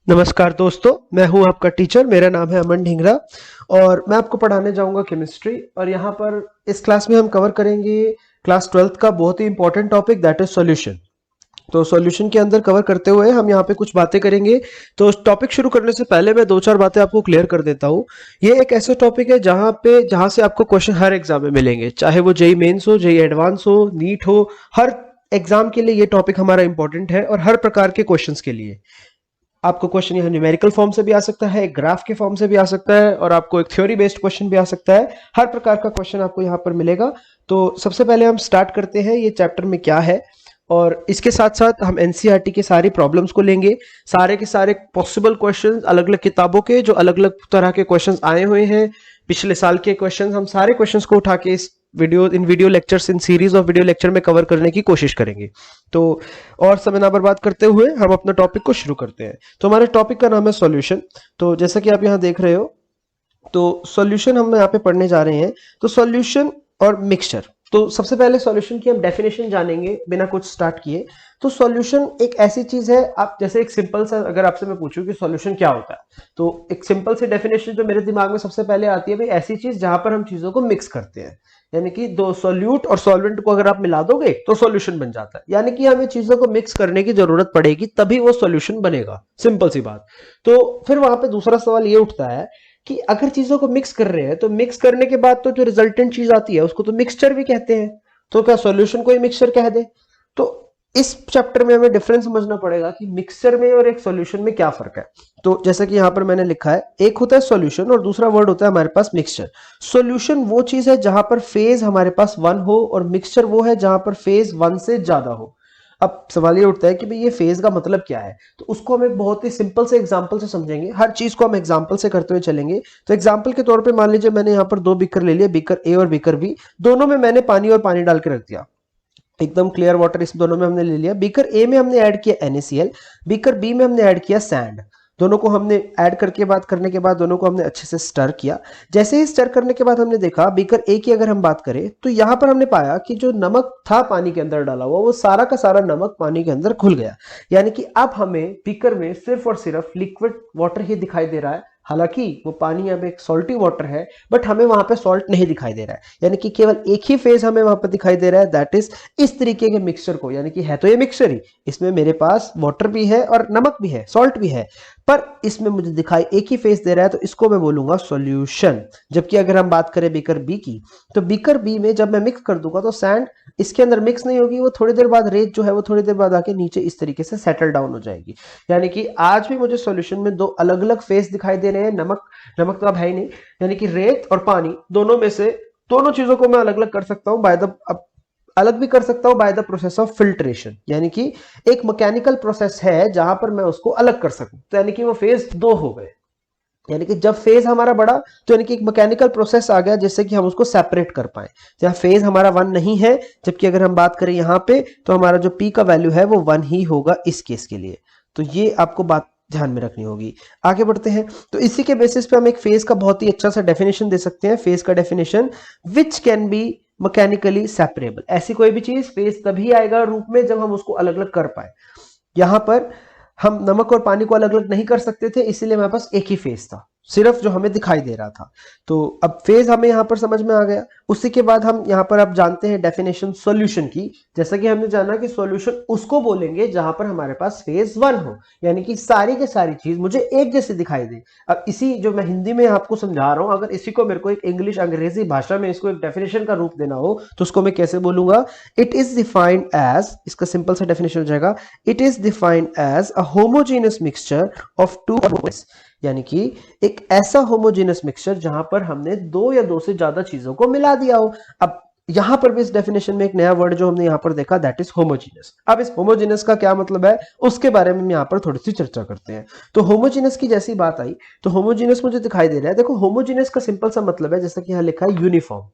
नमस्कार दोस्तों, मैं हूं आपका टीचर। मेरा नाम है अमन ढींगरा और मैं आपको पढ़ाने जाऊंगा केमिस्ट्री। और यहाँ पर इस क्लास में हम कवर करेंगे क्लास 12th का बहुत ही important topic, that is solution. तो सॉल्यूशन के अंदर कवर करते हुए हम यहाँ पे कुछ बातें करेंगे। तो टॉपिक शुरू करने से पहले मैं दो चार बातें आपको क्लियर कर देता हूँ। ये एक ऐसा टॉपिक है जहाँ से आपको क्वेश्चन हर एग्जाम में मिलेंगे, चाहे वो जेई मेंस हो, जेई एडवांस हो, नीट हो। हर एग्जाम के लिए ये टॉपिक हमारा इंपॉर्टेंट है और हर प्रकार के क्वेश्चंस के लिए। आपको क्वेश्चन यहाँ न्यूमेरिकल फॉर्म से भी आ सकता है, एक ग्राफ के फॉर्म से भी आ सकता है और आपको एक थ्योरी बेस्ड क्वेश्चन भी आ सकता है। हर प्रकार का क्वेश्चन आपको यहाँ पर मिलेगा। तो सबसे पहले हम स्टार्ट करते हैं ये चैप्टर में क्या है, और इसके साथ साथ हम एनसीईआरटी के सारी प्रॉब्लम्स को लेंगे। सारे के सारे पॉसिबल क्वेश्चंस अलग अलग किताबों के, जो अलग अलग तरह के क्वेश्चंस आए हुए हैं पिछले साल के क्वेश्चंस, हम सारे क्वेश्चंस को उठा के इस video lectures, in series of video lecture में कवर करने की कोशिश करेंगे। तो और समय ना बर्बाद करते हुए हम अपना टॉपिक को शुरू करते हैं। तो हमारे टॉपिक का नाम है सॉल्यूशन। तो जैसा कि आप यहाँ देख रहे हो, तो सॉल्यूशन हम यहाँ पे पढ़ने जा रहे हैं। तो सॉल्यूशन और मिक्सचर, तो सबसे पहले सॉल्यूशन की हम डेफिनेशन जानेंगे बिना कुछ स्टार्ट किए। तो सॉल्यूशन एक ऐसी चीज है, आप जैसे एक सिंपल सा, अगर आपसे मैं पूछूं कि सॉल्यूशन क्या होता है, तो एक सिंपल सी डेफिनेशन जो मेरे दिमाग में सबसे पहले आती है, भाई ऐसी चीज जहां पर हम चीजों को मिक्स करते हैं। यानी कि दो सॉल्यूट और सॉल्वेंट को अगर आप मिला दोगे तो सॉल्यूशन बन जाता है। यानी कि हमें चीजों को मिक्स करने की जरूरत पड़ेगी तभी वो सॉल्यूशन बनेगा, सिंपल सी बात। तो फिर वहां पे दूसरा सवाल ये उठता है कि अगर चीजों को मिक्स कर रहे हैं तो मिक्स करने के बाद तो जो रिजल्टेंट चीज आती है उसको तो मिक्सचर भी कहते हैं। तो क्या सॉल्यूशन को ही मिक्सचर कह दे? तो इस चैप्टर में हमें डिफरेंस समझना पड़ेगा कि मिक्सचर में और एक सॉल्यूशन में क्या फर्क है। तो जैसा कि यहां पर मैंने लिखा है, एक होता है सॉल्यूशन और दूसरा वर्ड होता है हमारे पास मिक्सचर। सॉल्यूशन वो चीज है जहां पर फेज हमारे पास वन हो, और मिक्सचर वो है जहां पर फेज वन से ज्यादा हो। अब सवाल ये उठता है कि भाई ये फेज का मतलब क्या है, तो उसको हम एक बहुत ही सिंपल से एग्जांपल से समझेंगे। हर चीज को हम एग्जांपल से करते हुए चलेंगे। तो एग्जांपल के तौर पे मान लीजिए मैंने यहाँ पर दो बीकर ले लिए, बीकर ए और बीकर बी। दोनों में मैंने पानी और पानी डाल के रख दिया, एकदम क्लियर वाटर इस दोनों में हमने ले लिया। बीकर ए में हमने ऐड किया NaCl, बीकर बी में हमने ऐड किया सैंड। दोनों को हमने ऐड करके बात करने के बाद दोनों को हमने अच्छे से स्टर किया। जैसे ही स्टर करने के बाद हमने देखा, बीकर ए की अगर हम बात करें तो यहां पर हमने पाया कि जो नमक था पानी के अंदर डाला हुआ, वो सारा का सारा नमक पानी के अंदर घुल गया। यानी कि अब हमें बीकर में सिर्फ और सिर्फ लिक्विड वाटर ही दिखाई दे रहा है। हालांकि वो पानी अब एक सॉल्टी वाटर है, बट हमें वहां पे सॉल्ट नहीं दिखाई दे रहा है। यानी कि केवल एक ही फेज हमें वहां पर दिखाई दे रहा है, दैट इज इस तरीके के मिक्सचर को। यानी कि है तो ये मिक्सचर ही, इसमें मेरे पास वाटर भी है और नमक भी है, सॉल्ट भी है, पर इसमें मुझे दिखाई एक ही फेज दे रहा है, तो इसको मैं बोलूंगा सॉल्यूशन। जबकि अगर हम बात करें बीकर बी की, तो बीकर बी में जब मैं मिक्स कर दूंगा तो सैंड इसके अंदर मिक्स नहीं होगी, वो थोड़ी देर बाद, रेत जो है वो थोड़ी देर बाद आके नीचे इस तरीके से सेटल डाउन हो जाएगी। यानी कि आज भी मुझे सॉल्यूशन में दो अलग अलग फेज दिखाई दे रहे हैं। नमक, नमक तो अब है ही नहीं, यानी कि रेत और पानी, दोनों में से दोनों चीजों को मैं अलग अलग कर सकता हूं बाय द, अलग भी कर सकता हूं by the process of filtration. यानी कि एक मैकेनिकल प्रोसेस है जहां पर मैं उसको अलग कर सकूं, तो यानी कि वो फेज दो हो गए। यानी कि जब फेज हमारा बढ़ा तो यानी कि एक मैकेनिकल प्रोसेस आ गया जिससे कि हम उसको सेपरेट कर पाए। जहां फेज हमारा वन नहीं है, जबकि अगर हम बात करें यहाँ पे तो हमारा जो पी का वैल्यू है वो वन ही होगा इस केस के लिए। तो ये आपको बात ध्यान में रखनी होगी। आगे बढ़ते हैं। तो इसी के बेसिस पे हम एक फेज का बहुत ही अच्छा सा डेफिनेशन दे सकते हैं। फेज का definition, which can be mechanically separable. ऐसी कोई भी चीज फेज तभी आएगा रूप में जब हम उसको अलग अलग कर पाए। यहां पर हम नमक और पानी को अलग अलग नहीं कर सकते थे, इसीलिए हमारे पास एक ही फेज था, सिर्फ जो हमें दिखाई दे रहा था। तो अब फेज हमें यहां पर समझ में आ गया। उसी के बाद हम यहां पर अब जानते हैं डेफिनेशन सॉल्यूशन की। जैसा कि हमने जाना कि सॉल्यूशन उसको बोलेंगे जहां पर हमारे पास फेज वन हो, यानी कि सारी की सारी चीज मुझे एक जैसी दिखाई दे। अब इसी जो मैं हिंदी में आपको समझा रहा हूं, अगर इसी को मेरे को एक इंग्लिश अंग्रेजी भाषा में इसको एक डेफिनेशन का रूप देना हो तो उसको मैं कैसे बोलूंगा? इट इज डिफाइंड एज, इसका सिंपल सा डेफिनेशन हो जाएगा, it is defined as a homogeneous mixture of two, यानी कि एक ऐसा होमोजेनियस मिक्सचर जहां पर हमने दो या दो से ज्यादा चीजों को मिला दिया हो। अब यहां पर भी इस डेफिनेशन में एक नया वर्ड जो हमने यहां पर देखा, दैट इज होमोजेनियस। अब इस होमोजेनियस का क्या मतलब है उसके बारे में हम यहां पर थोड़ी सी चर्चा करते हैं। तो होमोजेनियस की जैसी बात आई, तो होमोजेनियस मुझे दिखाई दे रहा है। देखो, होमोजेनियस का सिंपल सा मतलब है, जैसा कि यहां लिखा है, यूनिफॉर्म।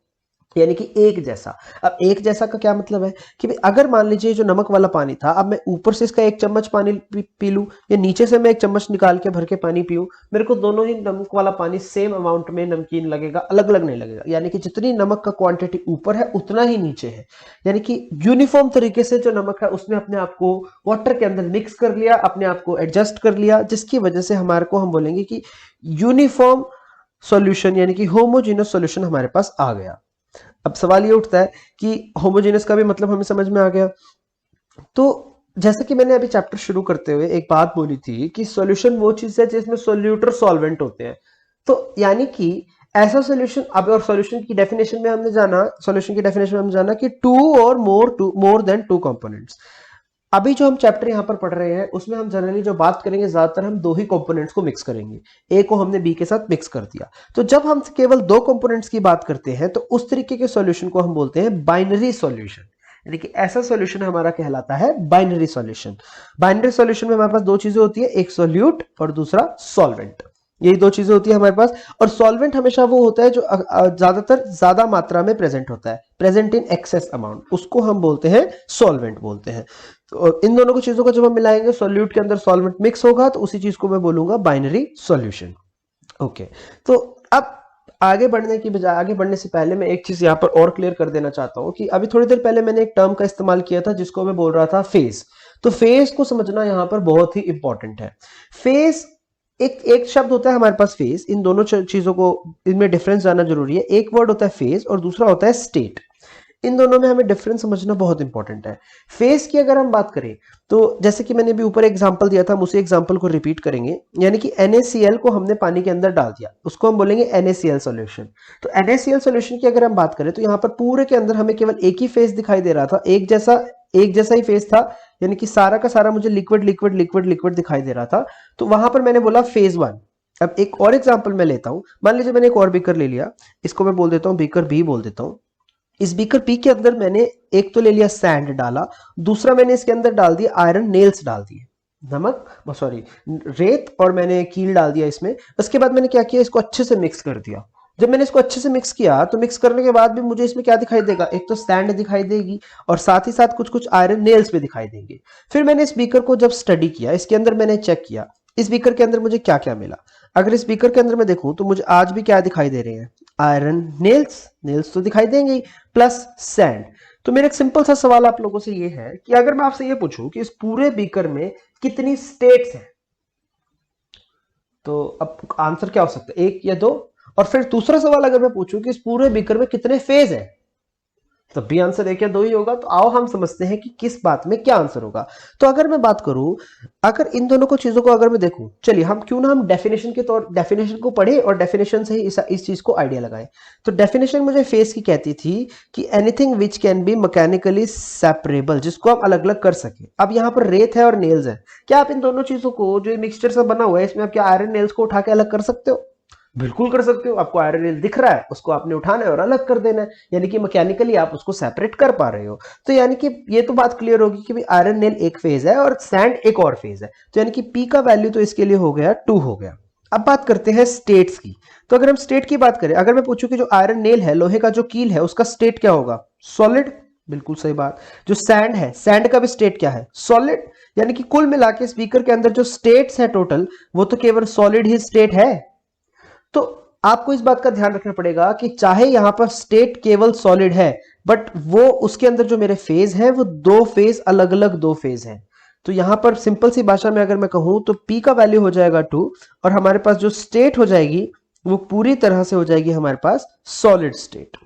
यानी कि एक जैसा। अब एक जैसा का क्या मतलब है कि भाई अगर मान लीजिए जो नमक वाला पानी था, अब मैं ऊपर से इसका 1 चम्मच पानी पी लूं या नीचे से मैं 1 चम्मच निकाल के भर के पानी पीऊं, मेरे को दोनों ही नमक वाला पानी सेम अमाउंट में नमकीन लगेगा, अलग अलग नहीं लगेगा। यानी कि जितनी नमक का क्वांटिटी ऊपर है उतना ही नीचे है। यानी कि यूनिफॉर्म तरीके से जो नमक है उसने अपने आप को वाटर के अंदर मिक्स कर लिया, अपने आप को एडजस्ट कर लिया, जिसकी वजह से हमारे को हम बोलेंगे कि यूनिफॉर्म सॉल्यूशन यानी कि होमोजेनस सॉल्यूशन हमारे पास आ गया। अब सवाल ये उठता है कि होमोजेनस का भी मतलब हमें समझ में आ गया। तो जैसे कि मैंने अभी चैप्टर शुरू करते हुए एक बात बोली थी कि सॉल्यूशन वो चीज है जिसमें सोल्यूट और सॉल्वेंट होते हैं। तो यानी कि ऐसा सॉल्यूशन, अब और सॉल्यूशन की डेफिनेशन में हमने जाना, सॉल्यूशन की डेफिनेशन में हमने जाना कि टू और मोर देन टू कंपोनेंट्स। अभी जो हम चैप्टर यहां पर पढ़ रहे हैं उसमें हम जनरली जो बात करेंगे ज्यादातर हम दो ही कंपोनेंट्स को मिक्स करेंगे। ए को हमने बी के साथ मिक्स कर दिया। तो जब हम केवल दो कंपोनेंट्स की बात करते हैं तो उस तरीके के सॉल्यूशन को हम बोलते हैं बाइनरी सॉल्यूशन। यानी कि ऐसा सॉल्यूशन हमारा कहलाता है बाइनरी सॉल्यूशन। बाइनरी सॉल्यूशन में हमारे पास दो चीजें होती है, एक सॉल्यूट और दूसरा सॉल्वेंट। यही दो चीजें होती है हमारे पास। और सॉल्वेंट हमेशा वो होता है जो ज्यादातर ज्यादा मात्रा में प्रेजेंट होता है, प्रेजेंट इन एक्सेस अमाउंट, उसको हम बोलते हैं सॉल्वेंट बोलते हैं। तो इन दोनों को चीजों को जब हम मिलाएंगे, सॉल्यूट के अंदर सॉल्वेंट मिक्स होगा, तो उसी चीज को मैं बोलूंगा बाइनरी सॉल्यूशन। ओके, तो अब आगे बढ़ने की बजाय, आगे बढ़ने से पहले मैं एक चीज यहां पर और क्लियर कर देना चाहता हूं कि अभी थोड़ी देर पहले मैंने एक टर्म का इस्तेमाल किया था जिसको मैं बोल रहा था फेज। तो फेज को समझना यहां पर बहुत ही इंपॉर्टेंट है। फेज एक एक शब्द होता है हमारे पास फेज, इन दोनों चीजों को, इनमें डिफरेंस जानना जरूरी है। एक वर्ड होता है फेज और दूसरा होता है स्टेट। इन दोनों में हमें डिफरेंस समझना बहुत इंपॉर्टेंट है। फेज की अगर हम बात करें तो जैसे कि मैंने भी ऊपर एग्जांपल दिया था, हम उसी एग्जांपल को रिपीट करेंगे। यानी कि NaCl को हमने पानी के अंदर डाल दिया, उसको हम बोलेंगे NaCl सॉल्यूशन। तो NaCl सॉल्यूशन की अगर हम बात करें तो यहाँ पर पूरे के अंदर हमें केवल एक ही फेज दिखाई दे रहा था, एक जैसा ही फेज था। यानी कि सारा का सारा मुझे लिक्विड लिक्विड लिक्विड लिक्विड दिखाई दे रहा था। तो वहां पर मैंने बोला फेज 1। अब एक और एग्जाम्पल मैं लेता हूं, मान लीजिए मैंने एक और बीकर ले लिया, इसको मैं बोल देता हूँ बीकर बी बोल देता हूँ। इस बीकर पी के अंदर मैंने एक तो ले लिया सैंड डाला, दूसरा मैंने इसके अंदर डाल दिया आयरन नेल्स डाल दिए, नमक सॉरी रेत, और मैंने कील डाल दिया इसमें। उसके बाद मैंने क्या किया, इसको अच्छे से मिक्स कर दिया। जब मैंने इसको अच्छे से मिक्स किया तो मिक्स करने के बाद भी मुझे इसमें क्या दिखाई देगा, एक तो सैंड दिखाई देगी और साथ ही साथ कुछ कुछ आयरन नेल्स भी दिखाई देंगे। फिर मैंने इस बीकर को जब स्टडी किया, इसके अंदर मैंने चेक किया इस बीकर के अंदर मुझे क्या क्या मिला। अगर इस बीकर के अंदर मैं देखूं तो मुझे आज भी क्या दिखाई दे रहे हैं, आयरन नेल्स, नेल्स तो दिखाई देंगे ही, प्लस सैंड। तो मेरा एक सिंपल सा सवाल आप लोगों से ये है कि अगर मैं आपसे ये पूछूं कि इस पूरे बीकर में कितनी स्टेट्स हैं, तो अब आंसर क्या हो सकता है, एक या दो। और फिर दूसरा सवाल अगर मैं पूछूं कि इस पूरे बीकर में कितने फेज हैं, तब भी आंसर एक या दो ही होगा। तो आओ हम समझते हैं कि किस बात में क्या आंसर होगा। तो अगर मैं बात करूं, अगर इन दोनों को चीजों को अगर मैं देखूं, चलिए हम क्यों ना हम डेफिनेशन के तौर, डेफिनेशन को पढ़े और डेफिनेशन से ही इस चीज को आइडिया लगाएं। तो डेफिनेशन मुझे फेस की कहती थी कि anything which can be mechanically separable, जिसको हम अलग अलग कर सके। अब यहाँ पर रेत है और नेल्स है, क्या आप इन दोनों चीजों को, जो मिक्सचर से बना हुआ है इसमें, आप क्या आयरन नेल्स को उठा के अलग कर सकते हो? बिल्कुल कर सकते हो। आपको आयरन नेल दिख रहा है, उसको आपने उठाना है और अलग कर देना है, यानी कि मैकेनिकली आप उसको सेपरेट कर पा रहे हो। तो यानी कि ये तो बात क्लियर होगी कि भाई आयरन नेल एक फेज है और सैंड एक और फेज है। तो यानी कि पी का वैल्यू तो इसके लिए हो गया 2 हो गया। अब बात करते हैं स्टेट्स की। तो अगर हम स्टेट की बात करें, अगर मैं पूछूं कि जो आयरन नेल है, लोहे का जो कील है, उसका स्टेट क्या होगा, सॉलिड। बिल्कुल सही बात। जो सैंड है, सैंड का भी स्टेट क्या है, सॉलिड। यानी कि कुल मिला के स्पीकर के अंदर जो स्टेट्स है टोटल, वो तो केवल सॉलिड ही स्टेट है। तो आपको इस बात का ध्यान रखना पड़ेगा कि चाहे यहां पर स्टेट केवल सॉलिड है, बट वो उसके अंदर जो मेरे फेज है वो दो फेज, अलग अलग दो फेज है। तो यहां पर सिंपल सी भाषा में अगर मैं कहूं तो P का वैल्यू हो जाएगा 2 और हमारे पास जो स्टेट हो जाएगी वो पूरी तरह से हो जाएगी हमारे पास सॉलिड स्टेट।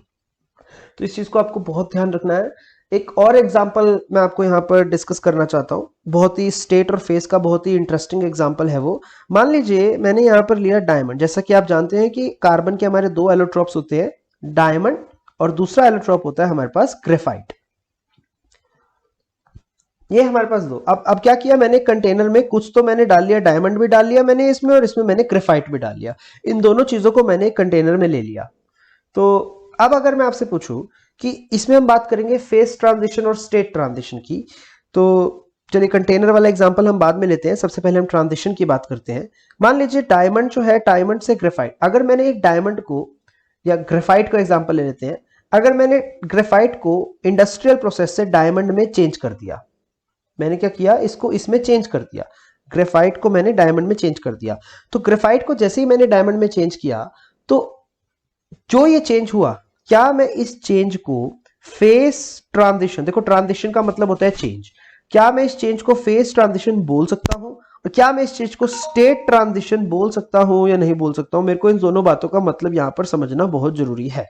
तो इस चीज को आपको बहुत ध्यान रखना है। एक और एग्जांपल मैं आपको यहाँ पर डिस्कस करना चाहता हूँ, बहुत ही स्टेट और फेस का बहुत ही इंटरेस्टिंग एग्जांपल है वो। मान लीजिए मैंने यहाँ पर लिया डायमंड। जैसा कि आप जानते हैं कि कार्बन के हमारे दो एलोट्रॉप्स होते हैं, डायमंड और दूसरा एलोट्रॉप होता है हमारे पास ग्रेफाइट। ये हमारे पास दो। अब क्या किया मैंने, कंटेनर में कुछ तो मैंने डाल लिया, डायमंड भी डाल लिया मैंने इसमें और इसमें मैंने ग्रेफाइट भी डाल लिया। इन दोनों चीजों को मैंने कंटेनर में ले लिया। तो अब अगर मैं आपसे पूछूं कि इसमें हम बात करेंगे फेस ट्रांजिशन और स्टेट ट्रांजिशन की, तो चलिए कंटेनर वाला एग्जांपल हम बाद में लेते हैं, सबसे पहले हम ट्रांजिशन की बात करते हैं। मान लीजिए डायमंड जो है, डायमंड से ग्रेफाइट। अगर मैंने एक डायमंड को या ग्रेफाइट का एग्जांपल ले लेते हैं, अगर मैंने ग्रेफाइट को इंडस्ट्रियल प्रोसेस से डायमंड में चेंज कर दिया, मैंने क्या किया, इसको इसमें चेंज कर दिया, ग्रेफाइट को मैंने डायमंड में चेंज कर दिया, तो ग्रेफाइट को जैसे ही मैंने डायमंड में चेंज किया, तो जो ये चेंज हुआ, क्या मैं इस चेंज को फेस ट्रांजिशन, देखो ट्रांजिशन का मतलब होता है चेंज, क्या मैं इस चेंज को फेस ट्रांजिशन बोल सकता हूं, और क्या मैं इस चीज को स्टेट ट्रांजिशन बोल सकता हूं या नहीं बोल सकता हूं? मेरे को इन दोनों बातों का मतलब यहां पर समझना बहुत जरूरी है।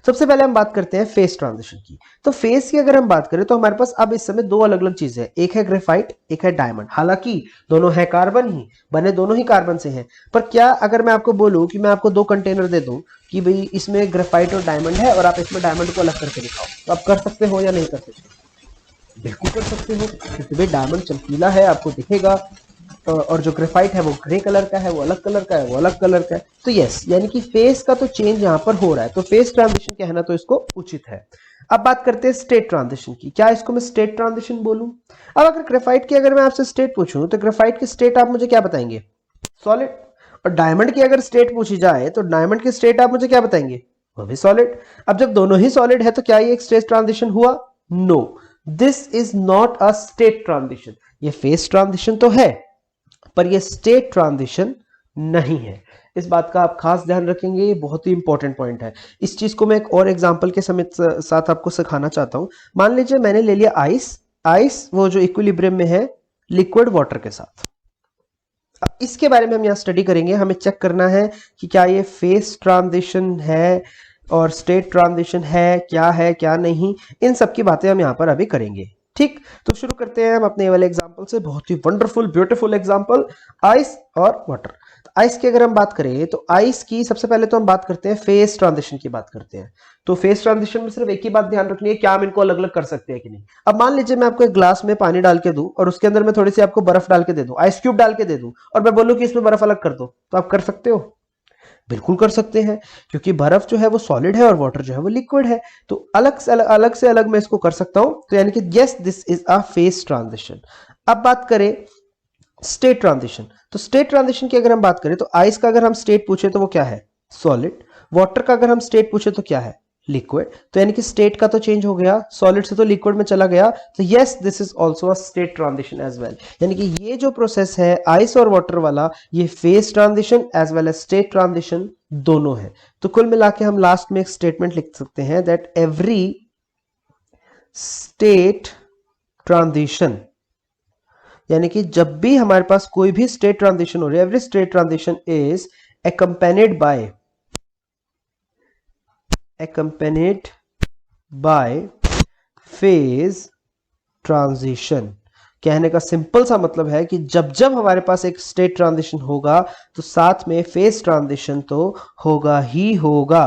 सबसे पहले हम बात करते हैं फेस ट्रांजिशन की। तो फेस की अगर हम बात करें तो हमारे पास अब इस समय दो अलग अलग चीजें हैं, एक है ग्रेफाइट, एक है डायमंड। हालांकि दोनों है कार्बन ही, बने दोनों ही कार्बन से हैं, पर क्या अगर मैं आपको बोलूं कि मैं आपको दो कंटेनर दे दूं कि भाई इसमें ग्रेफाइट और डायमंड है और आप इसमें डायमंड को अलग करके दिखाओ, तो आप कर सकते हो या नहीं कर सकते? बिल्कुल कर सकते हो, क्योंकि भाई डायमंड चमकीला है, आपको दिखेगा, और जो ग्रेफाइट है वो ग्रे कलर का है, वो अलग कलर का है, वो अलग कलर का है। तो यस, यानी कि फेस का तो चेंज यहां पर हो रहा है, तो फेस ट्रांजिशन कहना तो इसको उचित है। अब बात करते हैं स्टेट ट्रांजिशन की। क्या इसको मैं स्टेट ट्रांजिशन बोलूं? अब अगर ग्रेफाइट की अगर मैं आपसे स्टेट पूछूं तो ग्रेफाइट की स्टेट आप मुझे क्या बताएंगे? सॉलिड। और डायमंड की अगर स्टेट पूछी जाए तो डायमंड की स्टेट आप मुझे क्या बताएंगे? वो भी सॉलिड। अब जब दोनों ही सॉलिड है तो क्या ये एक स्टेट ट्रांजिशन हुआ? No, this is not a state transition. ये फेस ट्रांजिशन तो है, पर ये स्टेट ट्रांजिशन नहीं है। इस बात का आप खास ध्यान रखेंगे, ये बहुत ही इंपॉर्टेंट पॉइंट है। इस चीज को मैं एक और एग्जांपल के साथ आपको सिखाना चाहता हूं। मान लीजिए मैंने ले लिया आइस, आइस वो जो इक्विलिब्रियम में है लिक्विड वाटर के साथ। अब इसके बारे में हम यहाँ स्टडी करेंगे, हमें चेक करना है कि क्या ये फेस ट्रांजिशन है और स्टेट ट्रांजिशन है क्या नहीं, इन सब की बातें हम यहाँ पर अभी करेंगे। ठीक, तो शुरू करते हैं हम अपने वाले एग्जांपल से, बहुत ही वंडरफुल ब्यूटीफुल एग्जांपल, आइस और वाटर। तो आइस की अगर हम बात करें तो आइस की सबसे पहले तो हम बात करते हैं फेस ट्रांजिशन की बात करते हैं। तो फेस ट्रांजिशन में सिर्फ एक ही बात ध्यान रखनी है, क्या हम इनको अलग अलग कर सकते हैं कि नहीं। अब मान लीजिए मैं आपको एक ग्लास में पानी डाल के दूं और उसके अंदर मैं थोड़ी सी आपको बर्फ डाल के दे दूं, आइस क्यूब डाल के दे दूं, और मैं बोलूं कि इसमें बर्फ अलग कर दो, तो आप कर सकते हो? बिल्कुल कर सकते हैं, क्योंकि बर्फ जो है वो सॉलिड है और वाटर जो है वो लिक्विड है, तो अलग से अलग मैं इसको कर सकता हूं। तो यानी कि yes, this is a face transition. अब बात करें स्टेट ट्रांजिशन। तो स्टेट ट्रांजिशन की अगर हम बात करें तो आइस का अगर हम स्टेट पूछे तो वो क्या है? सॉलिड। वाटर का अगर हम स्टेट पूछे तो क्या है? लिक्विड। तो यानी कि स्टेट का तो चेंज हो गया, सॉलिड से तो लिक्विड में चला गया, तो yes, this is also a state transition as well. यानी कि ये जो प्रोसेस है आइस और वाटर वाला, ये phase transition as well as state transition दोनों है। तो कुल मिला के हम लास्ट में एक स्टेटमेंट लिख सकते हैं दैट एवरी स्टेट ट्रांजिशन, यानी कि जब भी हमारे पास कोई भी स्टेट ट्रांजिशन हो रही है, every state transition is accompanied by phase transition। कहने का सिंपल सा मतलब है कि जब जब हमारे पास एक स्टेट ट्रांजिशन होगा तो साथ में फेस ट्रांजिशन तो होगा ही होगा,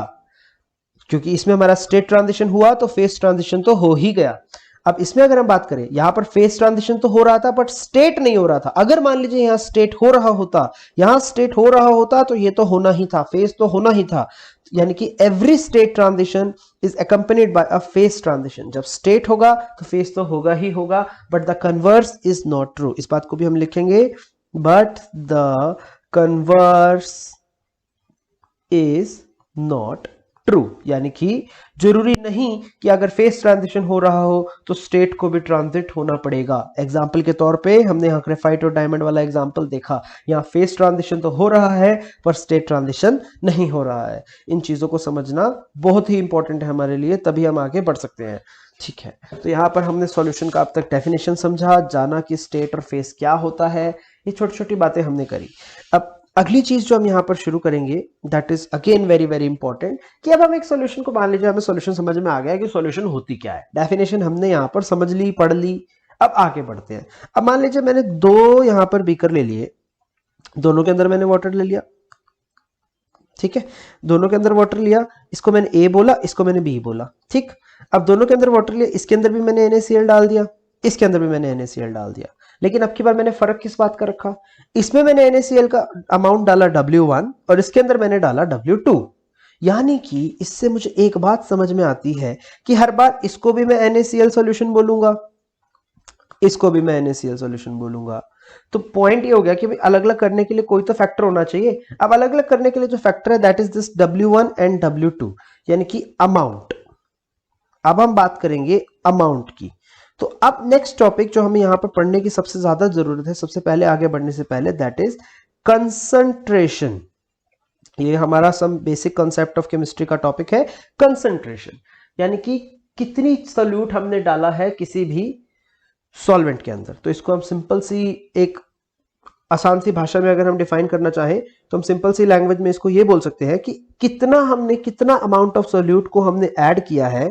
क्योंकि इसमें हमारा स्टेट ट्रांजिशन हुआ तो फेस ट्रांजिशन तो हो ही गया। अब इसमें अगर हम बात करें, यहां पर फेस ट्रांजिशन तो हो रहा था बट स्टेट नहीं हो रहा था। अगर मान लीजिए यहां स्टेट हो रहा होता, यहां स्टेट हो रहा होता, तो ये तो होना ही था, फेस तो होना ही था। यानी कि every state transition is accompanied by a face transition. जब स्टेट होगा तो फेस तो होगा ही होगा, but the converse is not true. इस बात को भी हम लिखेंगे, but the converse is not true. यानी कि जरूरी नहीं कि अगर फेस ट्रांजिशन हो रहा हो तो स्टेट को भी ट्रांजिट होना पड़ेगा। एग्जाम्पल के तौर पे हमने यहाँ ग्रेफाइट और डायमंड वाला एग्जाम्पल देखा, यहाँ फेस ट्रांजिशन तो हो रहा है पर स्टेट ट्रांजिशन नहीं हो रहा है। इन चीजों को समझना बहुत ही इंपॉर्टेंट है हमारे लिए, तभी हम आगे बढ़ सकते हैं। ठीक है, तो यहाँ पर हमने सॉल्यूशन का अब तक डेफिनेशन समझा, जाना कि स्टेट और फेस क्या होता है, ये छोटी छोटी बातें हमने करी। अब अगली चीज जो हम यहाँ पर शुरू करेंगे that is again very very important, कि अब हम एक सॉल्यूशन को, मान लीजिए हमें सॉल्यूशन समझ में आ गया कि सॉल्यूशन होती क्या है, डेफिनेशन हमने यहाँ पर समझ ली, पढ़ ली। अब आगे बढ़ते हैं। अब मान लीजिए मैंने दो यहाँ पर बीकर ले लिए, दोनों के अंदर मैंने वाटर ले लिया। ठीक है, दोनों के अंदर वाटर लिया, इसको मैंने ए बोला, इसको मैंने बी बोला। ठीक, अब दोनों के अंदर वाटर लिया, इसके अंदर भी मैंने NaCl डाल दिया, इसके अंदर भी मैंने NaCl डाल दिया। लेकिन अब की बार मैंने फर्क किस बात का रखा? इसमें मैंने NaCl का अमाउंट डाला W1 और इसके अंदर मैंने डाला W2। यानी कि इससे मुझे एक बात समझ में आती है कि हर बार इसको भी मैं NaCl सॉल्यूशन बोलूंगा, इसको भी मैं NaCl सॉल्यूशन बोलूंगा। तो पॉइंट ये हो गया कि अलग अलग करने के लिए कोई तो फैक्टर होना चाहिए। अब अलग अलग करने के लिए जो फैक्टर है that is this W1 and W2, यानी कि अमाउंट। अब हम बात करेंगे अमाउंट की। तो अब नेक्स्ट टॉपिक जो हमें यहां पर पढ़ने की सबसे ज्यादा जरूरत है, सबसे पहले आगे बढ़ने से पहले, दैट इज कंसंट्रेशन। ये हमारा some basic concept of chemistry का टॉपिक है, कंसंट्रेशन, यानी कि कितनी सोल्यूट हमने डाला है किसी भी सॉल्वेंट के अंदर। तो इसको हम सिंपल सी, एक आसान सी भाषा में अगर हम डिफाइन करना चाहें तो हम सिंपल सी लैंग्वेज में इसको ये बोल सकते हैं कि कितना अमाउंट ऑफ सोल्यूट को हमने ऐड किया है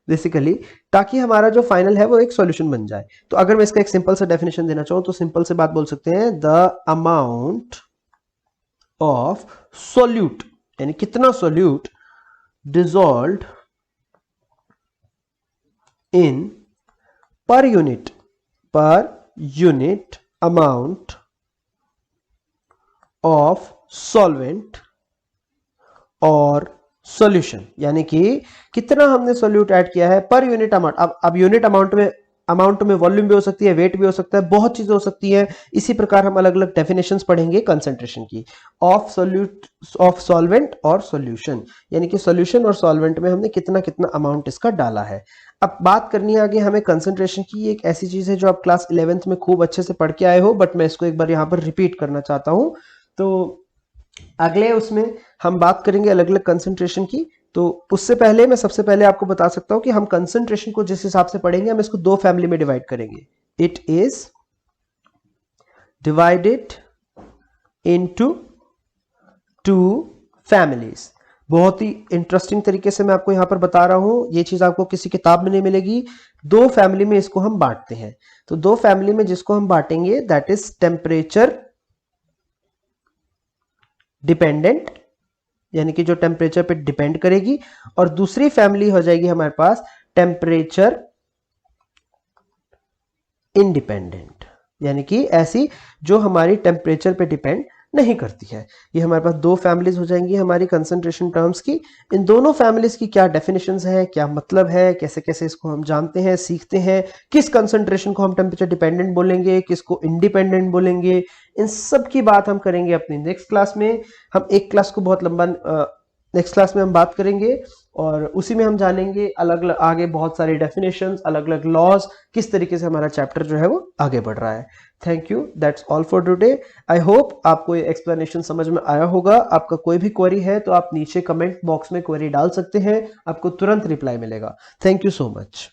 बेसिकली, ताकि हमारा जो फाइनल है वो एक सॉल्यूशन बन जाए। तो अगर मैं इसका एक सिंपल सा डेफिनेशन देना चाहूं तो सिंपल से बात बोल सकते हैं, द अमाउंट ऑफ सोल्यूट, यानी कितना solute dissolved in per unit amount of solvent और सॉल्यूशन, यानी कि कितना हमने सोल्यूट ऐड किया है पर यूनिट अमाउंट। अब यूनिट अमाउंट में वॉल्यूम भी हो सकती है, वेट भी हो सकता है, बहुत चीजें हो सकती हैं। इसी प्रकार हम अलग अलग डेफिनेशंस पढ़ेंगे कंसंट्रेशन की, ऑफ सॉल्वेंट और सॉल्यूशन, यानी कि सॉल्यूशन और सॉल्वेंट में हमने कितना कितना अमाउंट इसका डाला है। अब बात करनी है आगे हमें कंसंट्रेशन की। एक ऐसी चीज है जो आप क्लास 11th में खूब अच्छे से पढ़ के आए हो, बट मैं इसको एक बार यहाँ पर रिपीट करना चाहता हूं। तो अगले उसमें हम बात करेंगे अलग अलग कंसंट्रेशन की। तो उससे पहले मैं सबसे पहले आपको बता सकता हूं कि हम कंसंट्रेशन को जिस हिसाब से पढ़ेंगे, हम इसको दो फैमिली में डिवाइड करेंगे। It is divided into two families. बहुत ही इंटरेस्टिंग तरीके से मैं आपको यहां पर बता रहा हूं, ये चीज आपको किसी किताब में नहीं मिलेगी। दो फैमिली में इसको हम बांटते हैं। तो दो फैमिली में जिसको हम बांटेंगे, दैट इज टेम्परेचर डिपेंडेंट, यानी कि जो टेम्परेचर पे डिपेंड करेगी, और दूसरी फैमिली हो जाएगी हमारे पास टेम्परेचर इंडिपेंडेंट, यानी कि ऐसी जो हमारी टेम्परेचर पे डिपेंड नहीं करती है। ये हमारे पास दो फैमिलीज हो जाएंगी हमारी कंसंट्रेशन टर्म्स की। इन दोनों फैमिलीज की क्या डेफिनेशंस है, क्या मतलब है, कैसे कैसे इसको हम जानते हैं, सीखते हैं, किस कंसंट्रेशन को हम टेम्परेचर डिपेंडेंट बोलेंगे, किसको इंडिपेंडेंट बोलेंगे, इन सब की बात हम करेंगे अपनी नेक्स्ट क्लास में। हम एक क्लास को बहुत लंबा, नेक्स्ट क्लास में हम बात करेंगे और उसी में हम जानेंगे अलग अलग आगे बहुत सारी डेफिनेशंस, अलग अलग लॉज, किस तरीके से हमारा चैप्टर जो है वो आगे बढ़ रहा है। Thank you, that's all for today. I hope आपको ये एक्सप्लेनेशन समझ में आया होगा। आपका कोई भी क्वेरी है तो आप नीचे कमेंट बॉक्स में क्वेरी डाल सकते हैं, आपको तुरंत रिप्लाई मिलेगा। Thank you so much.